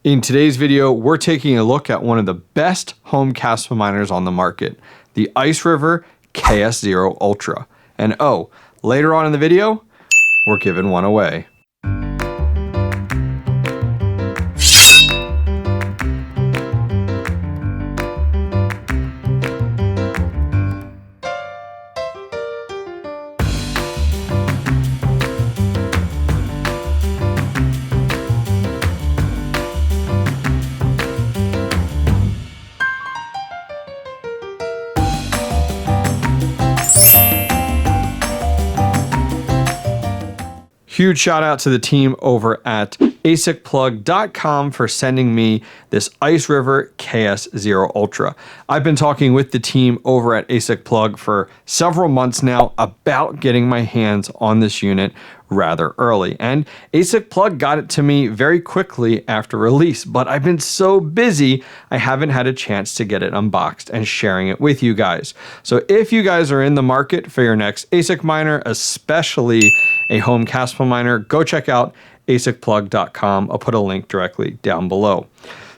In today's video, we're taking a look at one of the best home Kaspa miners on the market, the IceRiver KS0 Ultra. And oh, later on in the video, we're giving one away. Huge shout out to the team over at acicplug.com for sending me this IceRiver KS0 Ultra. I've been talking with the team over at AsicPlug for several months now about getting my hands on this unit rather early. And AsicPlug got it to me very quickly after release, but I've been so busy, I haven't had a chance to get it unboxed and sharing it with you guys. So if you guys are in the market for your next ASIC miner, especially a home Kaspa miner, go check out acicplug.com. I'll put a link directly down below.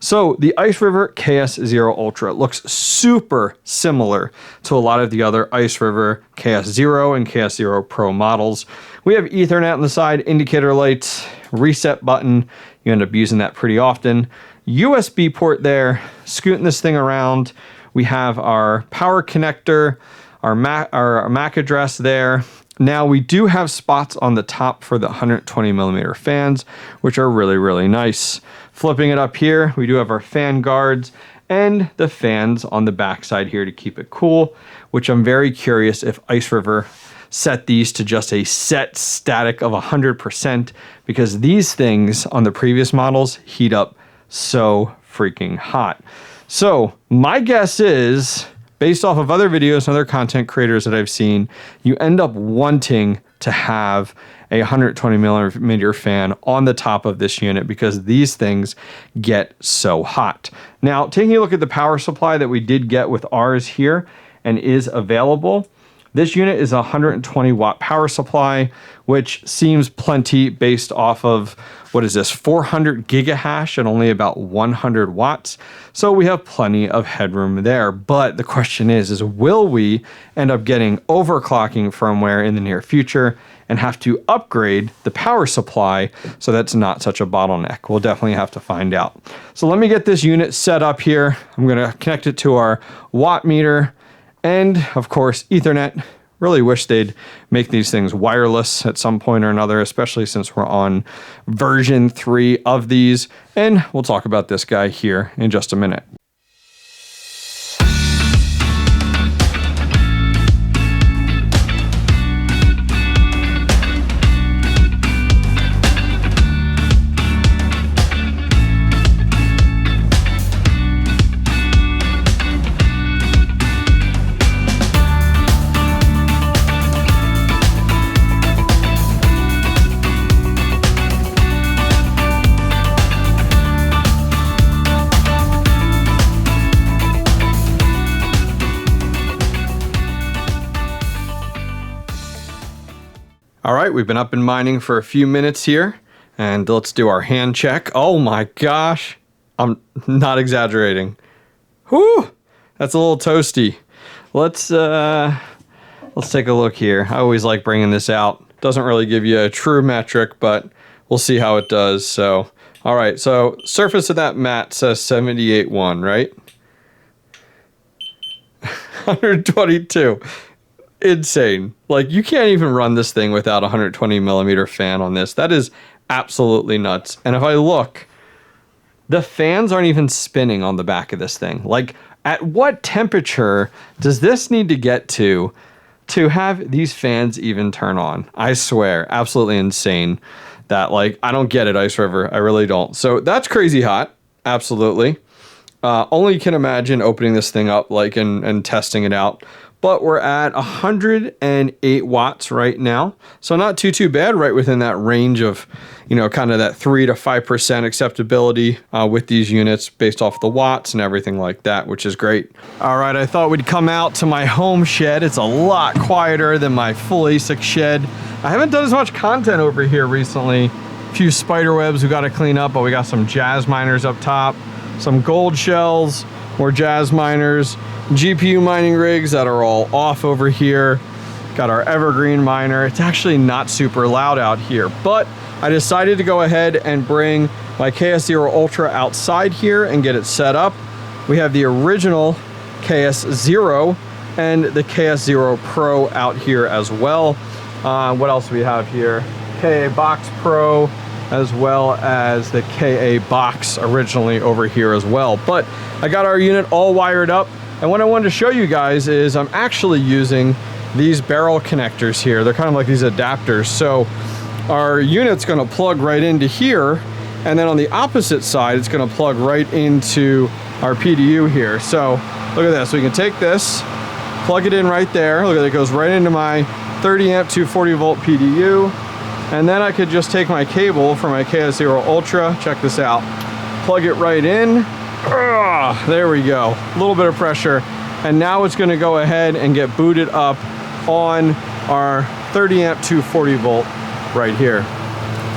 So the IceRiver KS0 Ultra looks super similar to a lot of the other IceRiver KS0 and KS0 Pro models. We have Ethernet on the side, indicator lights, reset button. You end up using that pretty often. USB port there, scooting this thing around. We have our power connector, our MAC address there. Now we do have spots on the top for the 120 millimeter fans, which are really, really nice. Flipping it up here, we do have our fan guards and the fans on the back side here to keep it cool, which I'm very curious if IceRiver set these to just a set static of 100%, because these things on the previous models heat up so freaking hot. So my guess is, based off of other videos and other content creators that I've seen, you end up wanting to have a 120 millimeter fan on the top of this unit because these things get so hot. Now, taking a look at the power supply that we did get with ours here and is available, this unit is a 120 watt power supply, which seems plenty based off of, what is this, 400 gigahash and only about 100 watts. So we have plenty of headroom there. But the question is will we end up getting overclocking firmware in the near future and have to upgrade the power supply so that's not such a bottleneck? We'll definitely have to find out. So let me get this unit set up here. I'm gonna connect it to our watt meter and of course, Ethernet. Really wish they'd make these things wireless at some point or another, especially since we're on version 3 of these. And we'll talk about this guy here in just a minute. All right, we've been up and mining for a few minutes here, and let's do our hand check. Oh my gosh, I'm not exaggerating. Whew, that's a little toasty. Let's take a look here. I always like bringing this out. Doesn't really give you a true metric, but we'll see how it does. So, all right, so surface of that mat says 78.1, right? 122. Insane. Like, you can't even run this thing without a 120 millimeter fan on this. That is absolutely nuts. And if I look, the fans aren't even spinning on the back of this thing. Like, at what temperature does this need to get to have these fans even turn on? I swear, absolutely insane. That, like, I don't get it, IceRiver. I really don't. So that's crazy hot. Absolutely. Only can imagine opening this thing up, like, and testing it out. But we're at 108 watts right now. So not too bad, right within that range of, you know, kind of that 3 to 5% acceptability with these units based off the watts and everything like that, which is great. All right, I thought we'd come out to my home shed. It's a lot quieter than my full ASIC shed. I haven't done as much content over here recently A few spider webs we got to clean up, but we got some jazz miners up top, some gold shells, more jazz miners, GPU mining rigs that are all off over here. Got our evergreen miner. It's actually not super loud out here, but I decided to go ahead and bring my KS0 Ultra outside here and get it set up. We have the original KS0 and the KS0 Pro out here as well. What else do we have here? KA Box Pro, as well as the KA Box originally over here as well. But I got our unit all wired up, and what I wanted to show you guys is I'm actually using these barrel connectors here. They're kind of like these adapters. So our unit's gonna plug right into here, and then on the opposite side, it's gonna plug right into our PDU here. So look at this, we can take this, plug it in right there. Look at it, it goes right into my 30 amp 240 volt PDU. And then I could just take my cable from my KS0 Ultra, check this out, plug it right in. There we go, a little bit of pressure. And now it's gonna go ahead and get booted up on our 30 amp 240 volt right here.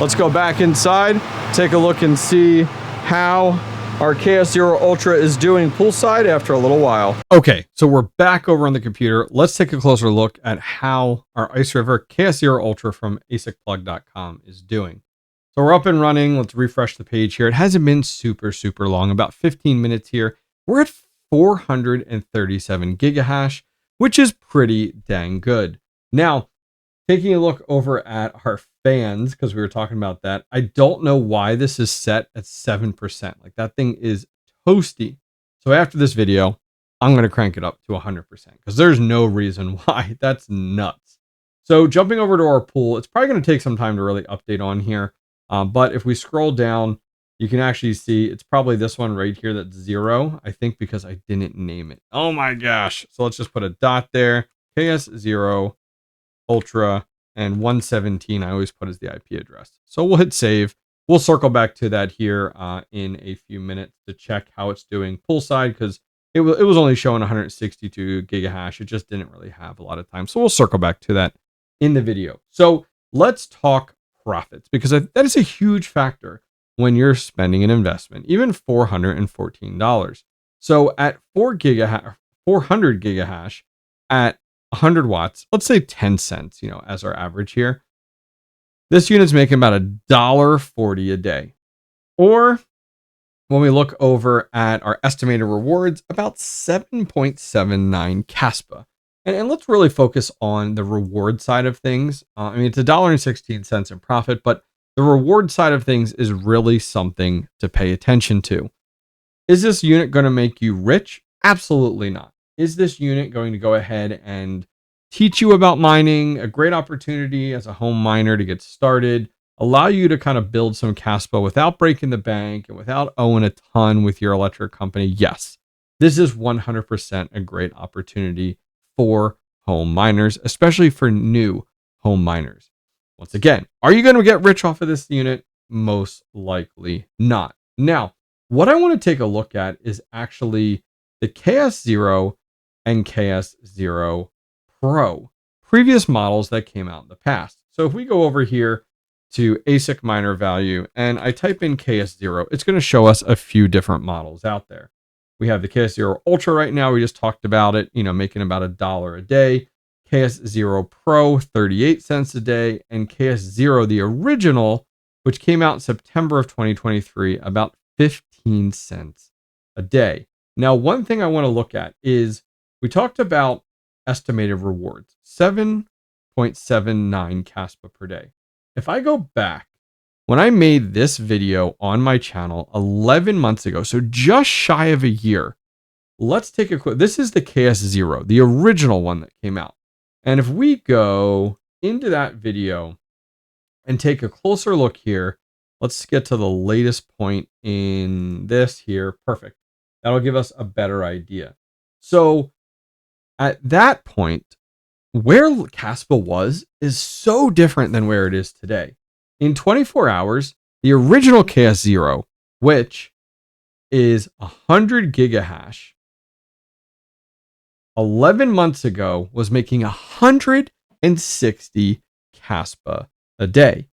Let's go back inside, take a look and see how our KS0 Ultra is doing poolside after a little while. Okay, so we're back over on the computer. Let's take a closer look at how our IceRiver KS0 Ultra from asicplug.com is doing. So we're up and running. Let's refresh the page here. It hasn't been super long, about 15 minutes here. We're at 437 gigahash, which is pretty dang good. Now, taking a look over at our fans, because we were talking about that, I don't know why this is set at 7%. Like, that thing is toasty. So after this video, I'm going to crank it up to 100% because there's no reason why. That's nuts. So jumping over to our pool, it's probably going to take some time to really update on here. But if we scroll down, you can actually see it's probably this one right here that's 0, I think, because I didn't name it. Oh my gosh. So let's just put a dot there. KS0 Ultra and 117 I always put as the IP address. So we'll hit save. We'll circle back to that here in a few minutes to check how it's doing poolside, because it was only showing 162 gigahash. It just didn't really have a lot of time. So we'll circle back to that in the video. So let's talk profits, because that is a huge factor when you're spending an investment, even $414. So at 400 gigahash at 100 watts, let's say 10 cents, as our average here. This unit's making about $1.40 a day. Or when we look over at our estimated rewards, about 7.79 Kaspa. And let's really focus on the reward side of things. I mean, it's $1.16 in profit, but the reward side of things is really something to pay attention to. Is this unit going to make you rich? Absolutely not. Is this unit going to go ahead and teach you about mining, a great opportunity as a home miner to get started, allow you to kind of build some Kaspa without breaking the bank and without owing a ton with your electric company? Yes, this is 100% a great opportunity for home miners, especially for new home miners. Once again, are you going to get rich off of this unit? Most likely not. Now, what I want to take a look at is actually the KS0 and KS0 Pro, previous models that came out in the past. So if we go over here to ASIC miner value and I type in KS0, it's going to show us a few different models out there. We have the KS0 Ultra right now. We just talked about it, making about $1 a day. KS0 Pro, 38 cents a day. And KS0, the original, which came out in September of 2023, about 15 cents a day. Now, one thing I want to look at is we talked about estimated rewards, 7.79 Kaspa per day. If I go back, when I made this video on my channel 11 months ago, so just shy of a year, let's take a quick, this is the KS0, the original one that came out. And if we go into that video and take a closer look here, let's get to the latest point in this here. Perfect. That'll give us a better idea. So at that point, where Kaspa was is so different than where it is today. In 24 hours, the original KS0, which is 100 gigahash, 11 months ago was making 160 Kaspa a day.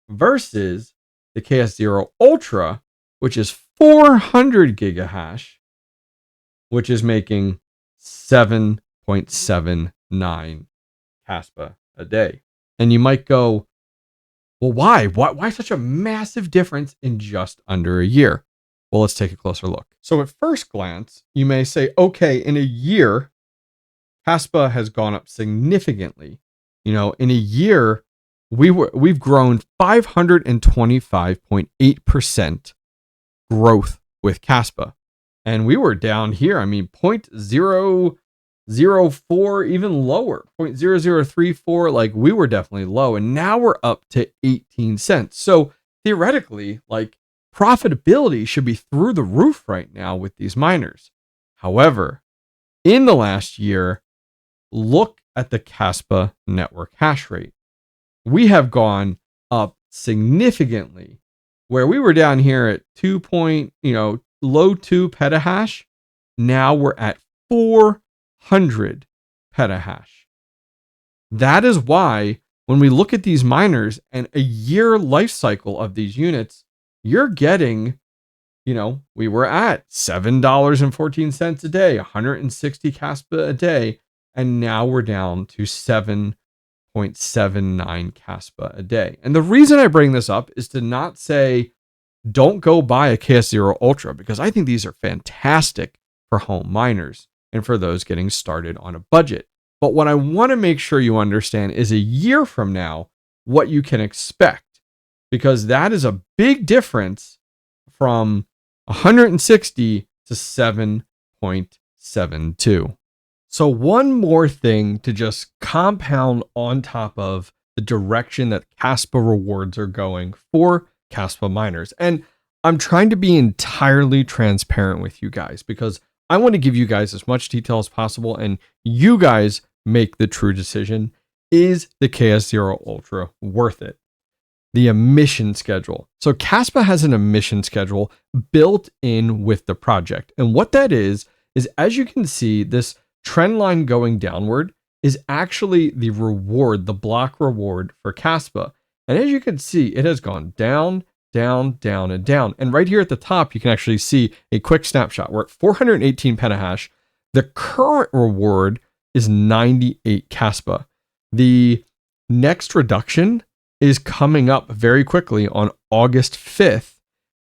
versus the KS0 Ultra, which is 400 gigahash, which is making 7.79 Kaspa a day. And you might go, well, why? Why such a massive difference in just under a year? Well, let's take a closer look. So at first glance, you may say, okay, in a year, Kaspa has gone up significantly. In a year, we've grown 525.8% growth with Kaspa. And we were down here, 0.004, even lower, 0.0034. Like, we were definitely low. And now we're up to 18 cents. So theoretically, like, profitability should be through the roof right now with these miners. However, in the last year, look at the Kaspa network hash rate. We have gone up significantly, where we were down here at low 2 petahash. Now we're at 400 petahash. That is why when we look at these miners and a year life cycle of these units, you're getting, we were at $7.14 a day, 160 Kaspa a day, and now we're down to 7.79 Kaspa a day. And the reason I bring this up is to not say, don't go buy a KS0 Ultra, because I think these are fantastic for home miners and for those getting started on a budget. But what I want to make sure you understand is a year from now, what you can expect, because that is a big difference from 160 to 7.72. So one more thing to just compound on top of the direction that Kaspa rewards are going for Kaspa miners. And I'm trying to be entirely transparent with you guys because I want to give you guys as much detail as possible and you guys make the true decision. Is the KS0 Ultra worth it? The emission schedule. So Kaspa has an emission schedule built in with the project. And what that is as you can see, this trend line going downward is actually the reward, the block reward for Kaspa. And as you can see, it has gone down, down, down, and down. And right here at the top, you can actually see a quick snapshot. We're at 418 petahash. The current reward is 98 Kaspa. The next reduction is coming up very quickly on August 5th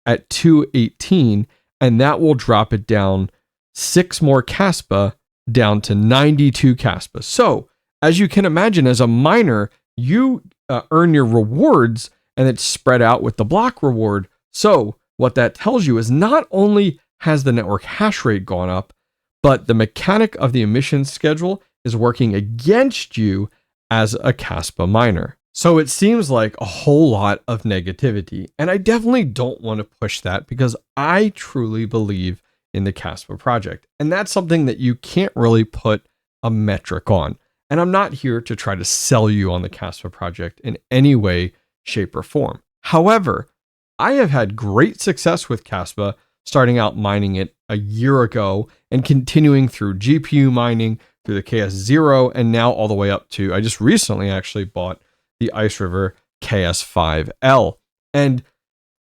at 218, and that will drop it down 6 more Kaspa down to 92 Kaspa. So as you can imagine, as a miner, you earn your rewards and it's spread out with the block reward. So what that tells you is not only has the network hash rate gone up, but the mechanic of the emission schedule is working against you as a Kaspa miner. So it seems like a whole lot of negativity. And I definitely don't want to push that because I truly believe in the Kaspa project. And that's something that you can't really put a metric on. And I'm not here to try to sell you on the Kaspa project in any way, shape, or form. However, I have had great success with Kaspa, starting out mining it a year ago and continuing through GPU mining, through the KS0, and now all the way up to, I just recently actually bought the IceRiver KS5L. And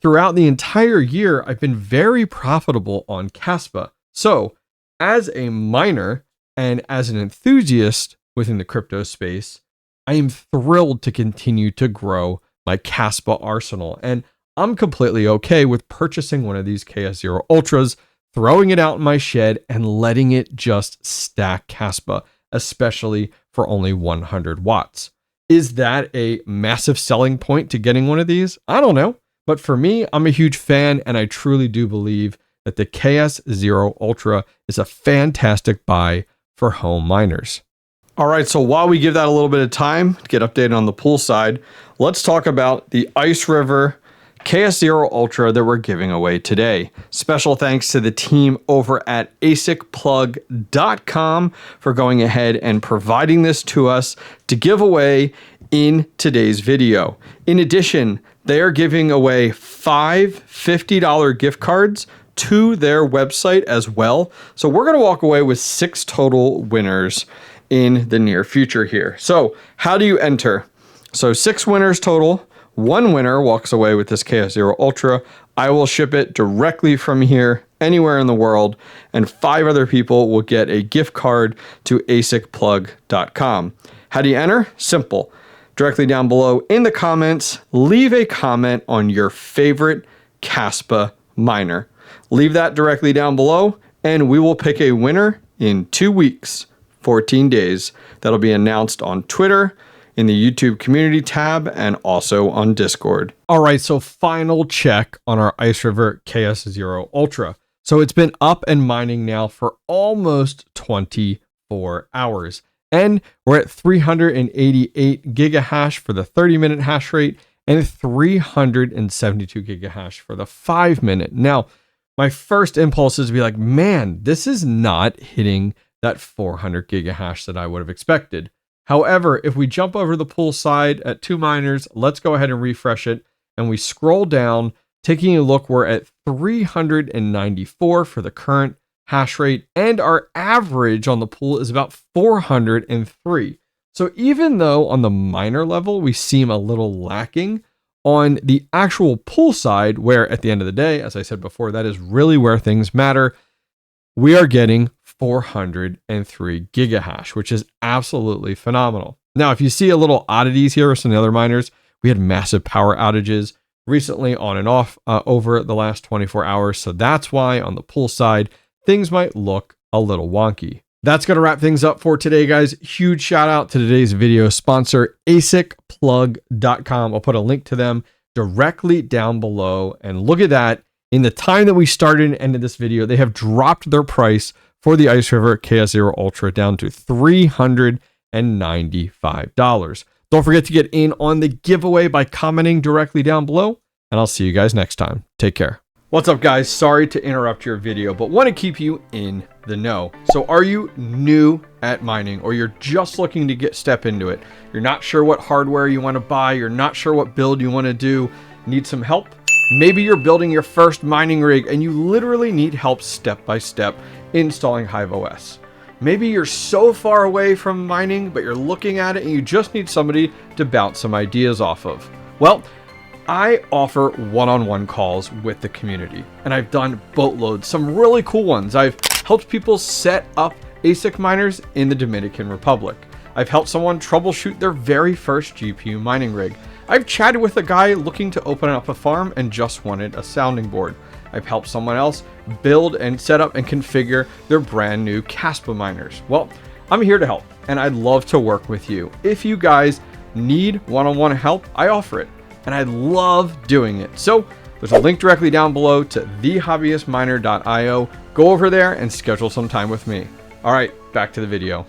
throughout the entire year, I've been very profitable on Kaspa. So as a miner and as an enthusiast within the crypto space, I am thrilled to continue to grow my Kaspa arsenal. And I'm completely okay with purchasing one of these KS0 Ultras, throwing it out in my shed and letting it just stack Kaspa, especially for only 100 watts. Is that a massive selling point to getting one of these? I don't know. But for me, I'm a huge fan, and I truly do believe that the KS0 Ultra is a fantastic buy for home miners. All right, so while we give that a little bit of time to get updated on the pool side, let's talk about the IceRiver KS0 Ultra that we're giving away today. Special thanks to the team over at ASICplug.com for going ahead and providing this to us to give away in today's video. In addition, they are giving away 5 $50 gift cards to their website as well. So we're going to walk away with 6 total winners in the near future here. So how do you enter? So 6 winners total. one winner walks away with this KS0 Ultra. I will ship it directly from here anywhere in the world, and 5 other people will get a gift card to asicplug.com. How do you enter? Simple. Directly down below in the comments, leave a comment on your favorite Kaspa miner. Leave that directly down below, and we will pick a winner in 2 weeks, 14 days. That'll be announced on Twitter, in the YouTube community tab, and also on Discord. All right, so final check on our IceRiver KS0 Ultra. So it's been up and mining now for almost 24 hours. And we're at 388 gigahash for the 30-minute hash rate and 372 gigahash for the 5-minute. Now, my first impulse is to be like, man, this is not hitting that 400 gigahash that I would have expected. However, if we jump over the pool side at 2 miners, let's go ahead and refresh it. And we scroll down, taking a look, we're at 394 for the current hash rate, and our average on the pool is about 403. So even though on the miner level, we seem a little lacking, on the actual pool side, where at the end of the day, as I said before, that is really where things matter, we are getting 403 gigahash, which is absolutely phenomenal. Now, if you see a little oddities here with some of the other miners, we had massive power outages recently on and off over the last 24 hours. So that's why on the pool side, things might look a little wonky. That's going to wrap things up for today, guys. Huge shout out to today's video sponsor, asicplug.com. I'll put a link to them directly down below. And look at that. In the time that we started and ended this video, they have dropped their price for the IceRiver KS0 Ultra down to $395. Don't forget to get in on the giveaway by commenting directly down below, and I'll see you guys next time. Take care. What's up, guys? Sorry to interrupt your video, but want to keep you in the know. So are you new at mining, or you're just looking to step into it? You're not sure what hardware you want to buy. You're not sure what build you want to do. Need some help? Maybe you're building your first mining rig and you literally need help step by step installing Hive OS. Maybe you're so far away from mining, but you're looking at it and you just need somebody to bounce some ideas off of. Well, I offer one-on-one calls with the community, and I've done boatloads, some really cool ones. I've helped people set up ASIC miners in the Dominican Republic. I've helped someone troubleshoot their very first GPU mining rig. I've chatted with a guy looking to open up a farm and just wanted a sounding board. I've helped someone else build and set up and configure their brand new Kaspa miners. Well, I'm here to help, and I'd love to work with you. If you guys need one-on-one help, I offer it, and I love doing it. So there's a link directly down below to thehobbyistminer.io. Go over there and schedule some time with me. All right, back to the video.